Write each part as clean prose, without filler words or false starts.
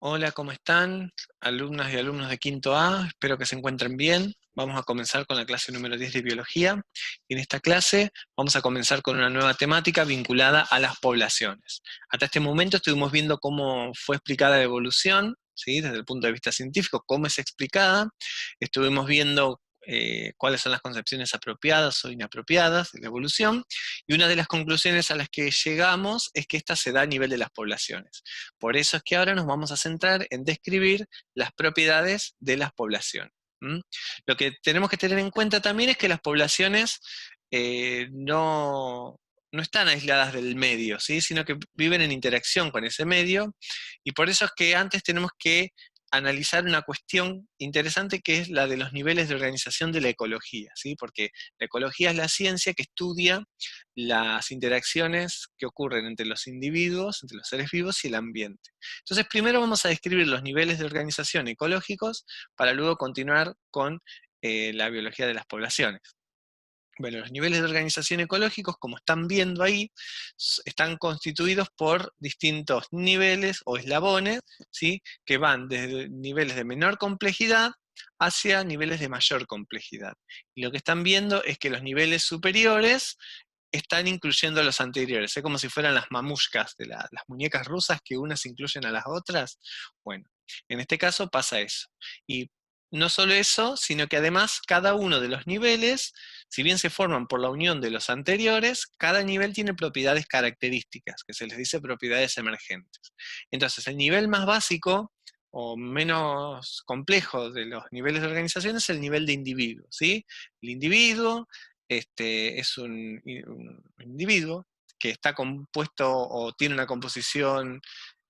Hola, ¿cómo están? Alumnas y alumnos de quinto A, espero que se encuentren bien. Vamos a comenzar con la clase número 10 de Biología. Y en esta clase vamos a comenzar con una nueva temática vinculada a las poblaciones. Hasta este momento estuvimos viendo cómo fue explicada la evolución, ¿sí? Desde el punto de vista científico, cómo es explicada. Estuvimos viendo cuáles son las concepciones apropiadas o inapropiadas de la evolución. Y una de las conclusiones a las que llegamos es que esta se da a nivel de las poblaciones. Por eso es que ahora nos vamos a centrar en describir las propiedades de las poblaciones. ¿Mm? Lo que tenemos que tener en cuenta también es que las poblaciones no están aisladas del medio, ¿sí? Sino que viven en interacción con ese medio, y por eso es que antes tenemos que analizar una cuestión interesante que es la de los niveles de organización de la ecología, ¿sí? Porque la ecología es la ciencia que estudia las interacciones que ocurren entre los individuos, entre los seres vivos y el ambiente. Entonces, primero vamos a describir los niveles de organización ecológicos para luego continuar con la biología de las poblaciones. Bueno, los niveles de organización ecológicos, como están viendo ahí, están constituidos por distintos niveles o eslabones, ¿sí? Que van desde niveles de menor complejidad hacia niveles de mayor complejidad. Y lo que están viendo es que los niveles superiores están incluyendo a los anteriores, es como si fueran las mamushkas de las muñecas rusas que unas incluyen a las otras. Bueno, en este caso pasa eso. Y no solo eso, sino que además cada uno de los niveles, si bien se forman por la unión de los anteriores, cada nivel tiene propiedades características, que se les dice propiedades emergentes. Entonces, el nivel más básico o menos complejo de los niveles de organización es el nivel de individuo, ¿sí? El individuo es un individuo que está compuesto o tiene una composición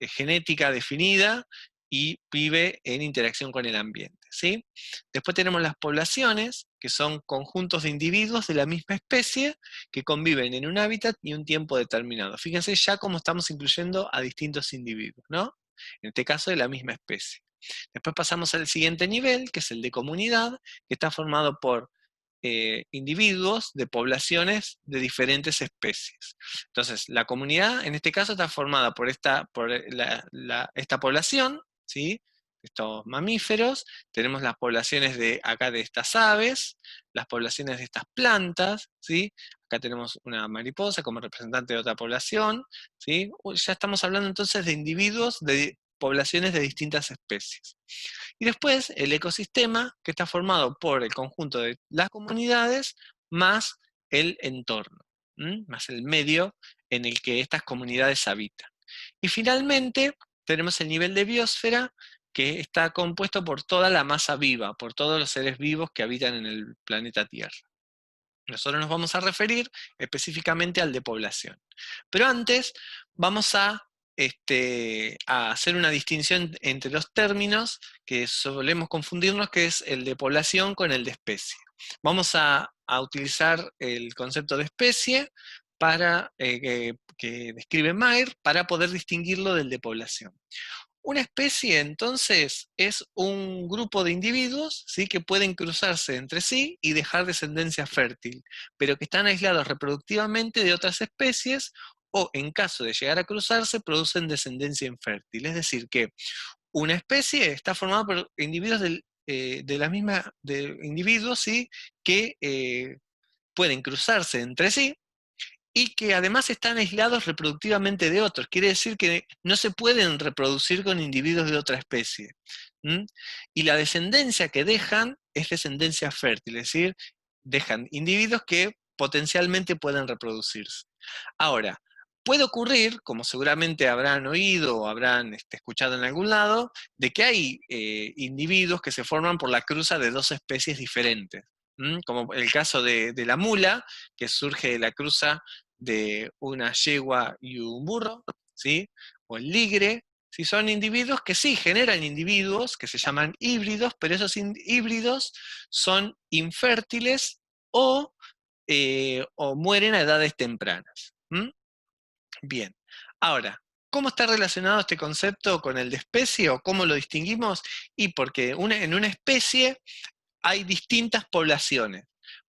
genética definida y vive en interacción con el ambiente, ¿sí? Después tenemos las poblaciones, que son conjuntos de individuos de la misma especie que conviven en un hábitat y un tiempo determinado. Fíjense ya cómo estamos incluyendo a distintos individuos, ¿no? En este caso de la misma especie. Después pasamos al siguiente nivel, que es el de comunidad, que está formado por individuos de poblaciones de diferentes especies. Entonces, la comunidad en este caso está formada por esta población, ¿sí? Estos mamíferos, tenemos las poblaciones de acá de estas aves, las poblaciones de estas plantas, ¿sí? Acá tenemos una mariposa como representante de otra población, ¿sí? Ya estamos hablando entonces de individuos de poblaciones de distintas especies. Y después el ecosistema, que está formado por el conjunto de las comunidades más el entorno, más el medio en el que estas comunidades habitan. Y finalmente tenemos el nivel de biosfera, que está compuesto por toda la masa viva, por todos los seres vivos que habitan en el planeta Tierra. Nosotros nos vamos a referir específicamente al de población. Pero antes vamos a hacer una distinción entre los términos que solemos confundirnos, que es el de población con el de especie. Vamos a utilizar el concepto de especie que describe Mayr para poder distinguirlo del de población. Una especie, entonces, es un grupo de individuos, ¿sí? Que pueden cruzarse entre sí y dejar descendencia fértil, pero que están aislados reproductivamente de otras especies o, en caso de llegar a cruzarse, producen descendencia infértil. Es decir, que una especie está formada por individuos de la misma, de individuos, ¿sí? Que pueden cruzarse entre sí y que además están aislados reproductivamente de otros. Quiere decir que no se pueden reproducir con individuos de otra especie. ¿Mm? Y la descendencia que dejan es descendencia fértil, es decir, dejan individuos que potencialmente pueden reproducirse. Ahora, puede ocurrir, como seguramente habrán oído o habrán escuchado en algún lado, de que hay individuos que se forman por la cruza de dos especies diferentes. Como el caso de la mula, que surge de la cruza de una yegua y un burro, ¿sí? O el ligre, ¿sí? Son individuos que sí generan individuos que se llaman híbridos, pero esos híbridos son infértiles o mueren a edades tempranas. Bien, ahora, ¿cómo está relacionado este concepto con el de especie o cómo lo distinguimos? Y porque en una especie hay distintas poblaciones.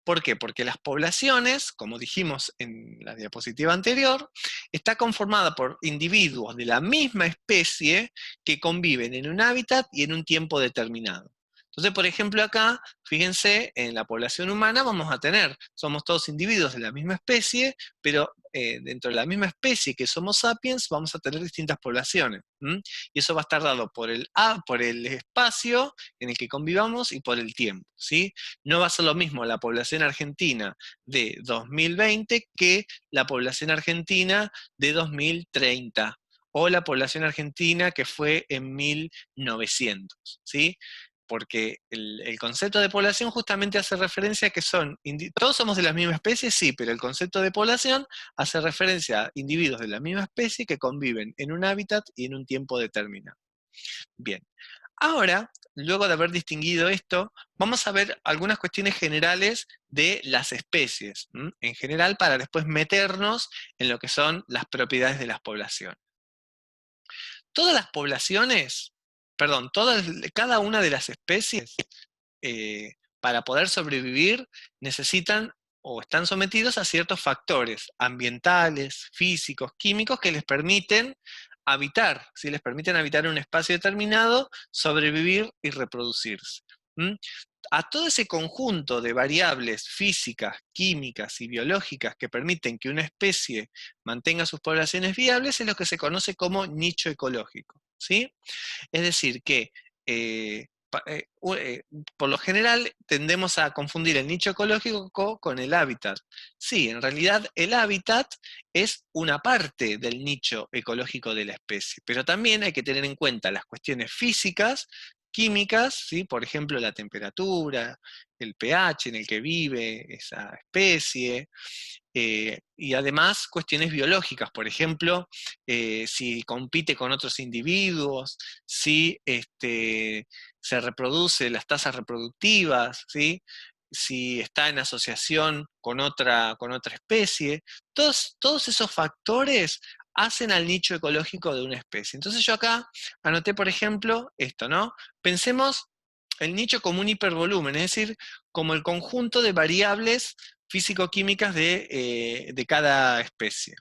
¿Por qué? Porque las poblaciones, como dijimos en la diapositiva anterior, está conformada por individuos de la misma especie que conviven en un hábitat y en un tiempo determinado. Entonces, por ejemplo, acá, fíjense, en la población humana vamos a tener, somos todos individuos de la misma especie, pero dentro de la misma especie que somos sapiens, vamos a tener distintas poblaciones. Y eso va a estar dado por el espacio en el que convivamos y por el tiempo, ¿sí? No va a ser lo mismo la población argentina de 2020 que la población argentina de 2030, o la población argentina que fue en 1900, ¿sí? Porque el concepto de población justamente hace referencia a que todos somos de la misma especie, sí, pero el concepto de población hace referencia a individuos de la misma especie que conviven en un hábitat y en un tiempo determinado. Bien, ahora, luego de haber distinguido esto, vamos a ver algunas cuestiones generales de las especies, en general, para después meternos en lo que son las propiedades de las poblaciones. Todas las poblaciones, perdón, cada una de las especies, para poder sobrevivir, necesitan o están sometidos a ciertos factores ambientales, físicos, químicos, que les permiten habitar, si les permiten habitar en un espacio determinado, sobrevivir y reproducirse. ¿Mm? A todo ese conjunto de variables físicas, químicas y biológicas que permiten que una especie mantenga sus poblaciones viables es lo que se conoce como nicho ecológico, ¿sí? Es decir, que por lo general tendemos a confundir el nicho ecológico con el hábitat. Sí, en realidad el hábitat es una parte del nicho ecológico de la especie, pero también hay que tener en cuenta las cuestiones físicas, químicas, ¿sí? Por ejemplo, la temperatura, el pH en el que vive esa especie, y además cuestiones biológicas, por ejemplo, si compite con otros individuos, si se reproduce las tasas reproductivas, ¿sí? Si está en asociación con otra especie. Todos esos factores hacen al nicho ecológico de una especie. Entonces yo acá anoté, por ejemplo, esto, ¿no? Pensemos el nicho como un hipervolumen, es decir, como el conjunto de variables físico-químicas de cada especie,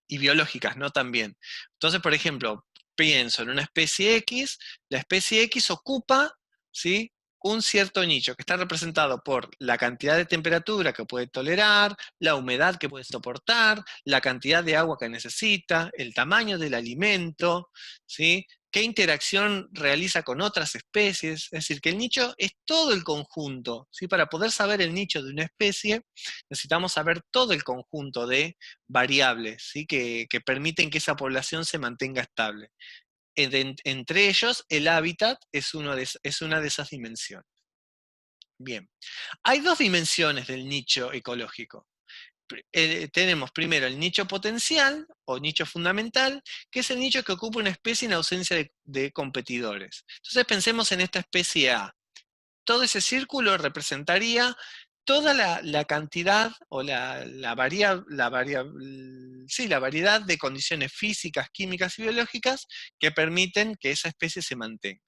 y biológicas, ¿no? También. Entonces, por ejemplo, pienso en una especie X, la especie X ocupa, ¿sí? Un cierto nicho que está representado por la cantidad de temperatura que puede tolerar, la humedad que puede soportar, la cantidad de agua que necesita, el tamaño del alimento, ¿sí? Qué interacción realiza con otras especies. Es decir, que el nicho es todo el conjunto, ¿sí? Para poder saber el nicho de una especie, necesitamos saber todo el conjunto de variables, ¿sí? que permiten que esa población se mantenga estable. Entre ellos, el hábitat es una de esas dimensiones. Bien, hay dos dimensiones del nicho ecológico. Tenemos primero el nicho potencial o nicho fundamental, que es el nicho que ocupa una especie en ausencia de competidores. Entonces pensemos en esta especie A. Todo ese círculo representaría toda la cantidad o sí, la variedad de condiciones físicas, químicas y biológicas que permiten que esa especie se mantenga.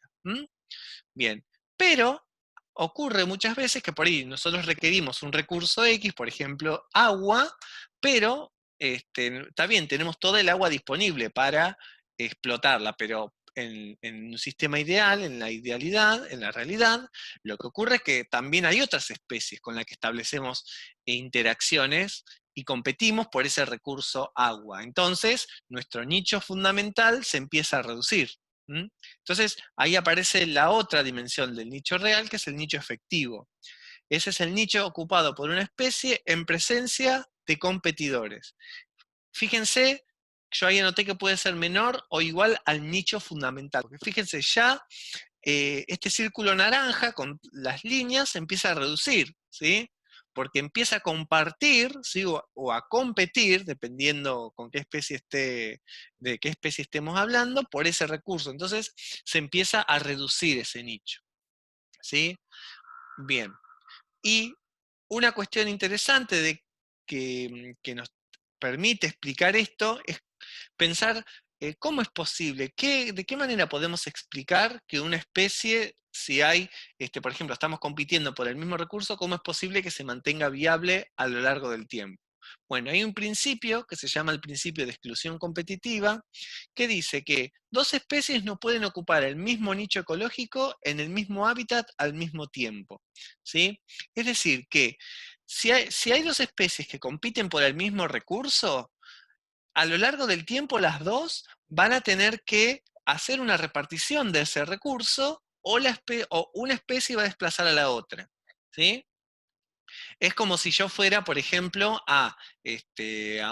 Bien, pero ocurre muchas veces que por ahí nosotros requerimos un recurso X, por ejemplo, agua, pero está bien, tenemos toda el agua disponible para explotarla, pero en un sistema ideal, en la idealidad, en la realidad, lo que ocurre es que también hay otras especies con las que establecemos interacciones y competimos por ese recurso agua. Entonces, nuestro nicho fundamental se empieza a reducir. Entonces, ahí aparece la otra dimensión del nicho real, que es el nicho efectivo. Ese es el nicho ocupado por una especie en presencia de competidores. Fíjense, yo ahí anoté que puede ser menor o igual al nicho fundamental. Porque fíjense, ya este círculo naranja con las líneas se empieza a reducir, ¿sí? Porque empieza a compartir, ¿sí? o a competir, dependiendo con qué especie de qué especie estemos hablando, por ese recurso. Entonces se empieza a reducir ese nicho, ¿sí? Bien. Y una cuestión interesante que nos permite explicar esto es pensar ¿cómo es posible? ¿De qué manera podemos explicar que una especie, si hay, por ejemplo, estamos compitiendo por el mismo recurso, cómo es posible que se mantenga viable a lo largo del tiempo? Bueno, hay un principio que se llama el principio de exclusión competitiva, que dice que dos especies no pueden ocupar el mismo nicho ecológico en el mismo hábitat al mismo tiempo, ¿sí? Es decir, que si hay dos especies que compiten por el mismo recurso, a lo largo del tiempo las dos van a tener que hacer una repartición de ese recurso o una especie va a desplazar a la otra, ¿sí? Es como si yo fuera, por ejemplo, a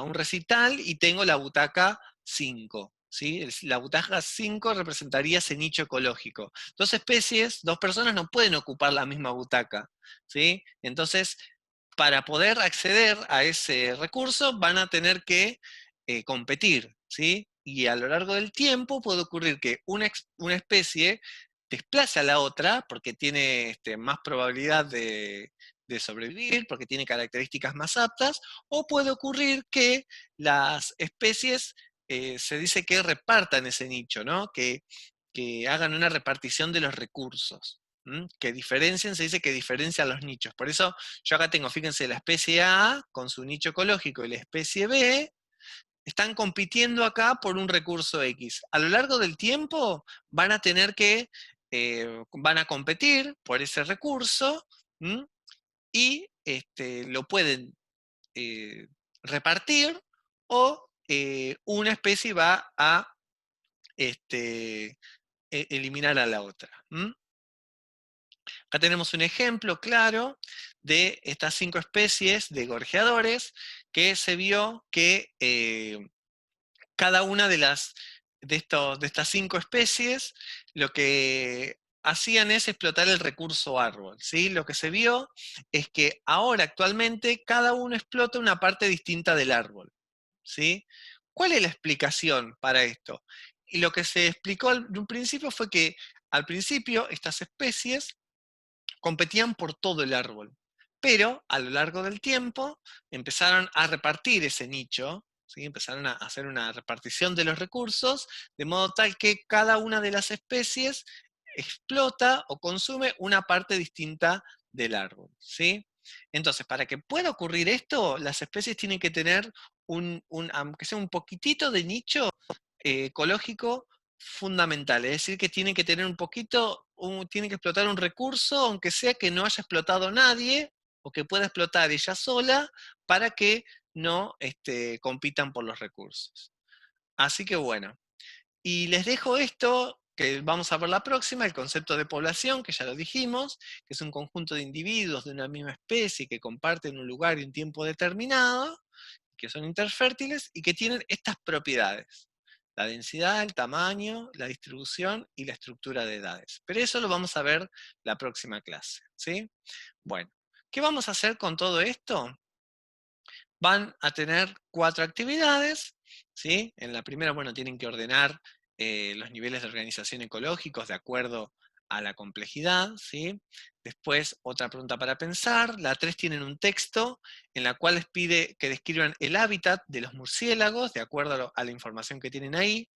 un recital y tengo la butaca 5. ¿Sí? La butaca 5 representaría ese nicho ecológico. Dos especies, dos personas no pueden ocupar la misma butaca. ¿Sí? Entonces, para poder acceder a ese recurso van a tener que competir. ¿Sí? Y a lo largo del tiempo puede ocurrir que una especie desplace a la otra porque tiene más probabilidad de sobrevivir, porque tiene características más aptas, o puede ocurrir que las especies se dice que repartan ese nicho, ¿no? Que hagan una repartición de los recursos. Que diferencien, se dice que diferencian los nichos. Por eso yo acá tengo, fíjense, la especie A con su nicho ecológico y la especie B están compitiendo acá por un recurso X. A lo largo del tiempo van a tener van a competir por ese recurso, ¿m? Y lo pueden eh, repartir o una especie va a este, eliminar a la otra. Acá tenemos un ejemplo claro de estas 5 especies de gorjeadores que se vio que cada una de estas 5 especies lo que hacían es explotar el recurso árbol. ¿Sí? Lo que se vio es que ahora actualmente cada uno explota una parte distinta del árbol. ¿Sí? ¿Cuál es la explicación para esto? Y lo que se explicó de un principio fue que al principio estas especies competían por todo el árbol, pero a lo largo del tiempo empezaron a repartir ese nicho, ¿sí? Empezaron a hacer una repartición de los recursos, de modo tal que cada una de las especies explota o consume una parte distinta del árbol. ¿Sí? Entonces, para que pueda ocurrir esto, las especies tienen que tener aunque sea un poquitito de nicho ecológico fundamental, es decir, que tienen que tener un poquito, tienen que explotar un recurso, aunque sea que no haya explotado nadie, o que pueda explotar ella sola, para que no compitan por los recursos. Así que bueno, y les dejo esto, que vamos a ver la próxima, el concepto de población, que ya lo dijimos, que es un conjunto de individuos de una misma especie que comparten un lugar y un tiempo determinado, que son interfértiles y que tienen estas propiedades: la densidad, el tamaño, la distribución y la estructura de edades. Pero eso lo vamos a ver la próxima clase, ¿sí? Bueno, ¿qué vamos a hacer con todo esto? Van a tener 4 actividades, ¿sí? En la primera, bueno, tienen que ordenar los niveles de organización ecológicos de acuerdo a la complejidad, ¿sí? Después, otra pregunta para pensar. La 3 tienen un texto en la cual les pide que describan el hábitat de los murciélagos de acuerdo a la información que tienen ahí.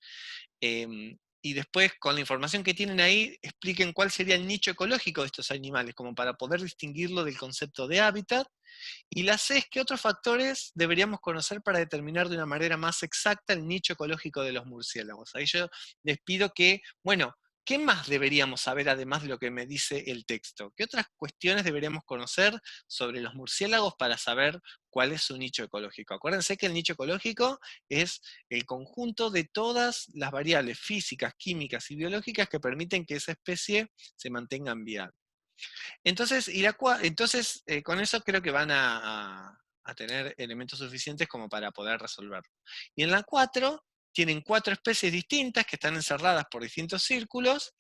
Y después, con la información que tienen ahí, expliquen cuál sería el nicho ecológico de estos animales, como para poder distinguirlo del concepto de hábitat. Y la C es qué otros factores deberíamos conocer para determinar de una manera más exacta el nicho ecológico de los murciélagos. Ahí yo les pido que, bueno, ¿qué más deberíamos saber además de lo que me dice el texto? ¿Qué otras cuestiones deberíamos conocer sobre los murciélagos para saber cuál es su nicho ecológico? Acuérdense que el nicho ecológico es el conjunto de todas las variables físicas, químicas y biológicas que permiten que esa especie se mantenga en vida. Entonces, con eso creo que van a tener elementos suficientes como para poder resolverlo. Y en la 4 tienen 4 especies distintas que están encerradas por distintos círculos,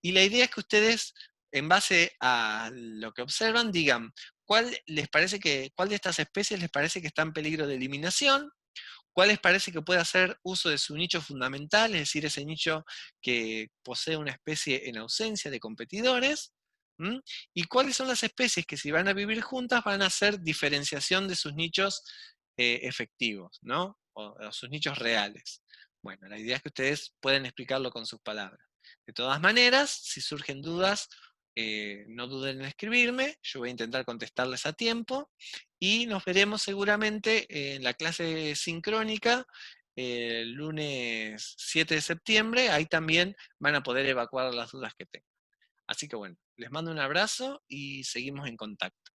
y la idea es que ustedes, en base a lo que observan, digan cuál de estas especies les parece que está en peligro de eliminación, cuál les parece que puede hacer uso de su nicho fundamental, es decir, ese nicho que posee una especie en ausencia de competidores, ¿m? Y cuáles son las especies que, si van a vivir juntas, van a hacer diferenciación de sus nichos efectivos, ¿no? O sus nichos reales. Bueno, la idea es que ustedes puedan explicarlo con sus palabras. De todas maneras, si surgen dudas, no duden en escribirme, yo voy a intentar contestarles a tiempo, y nos veremos seguramente en la clase sincrónica el lunes 7 de septiembre, ahí también van a poder evacuar las dudas que tengan. Así que bueno, les mando un abrazo y seguimos en contacto.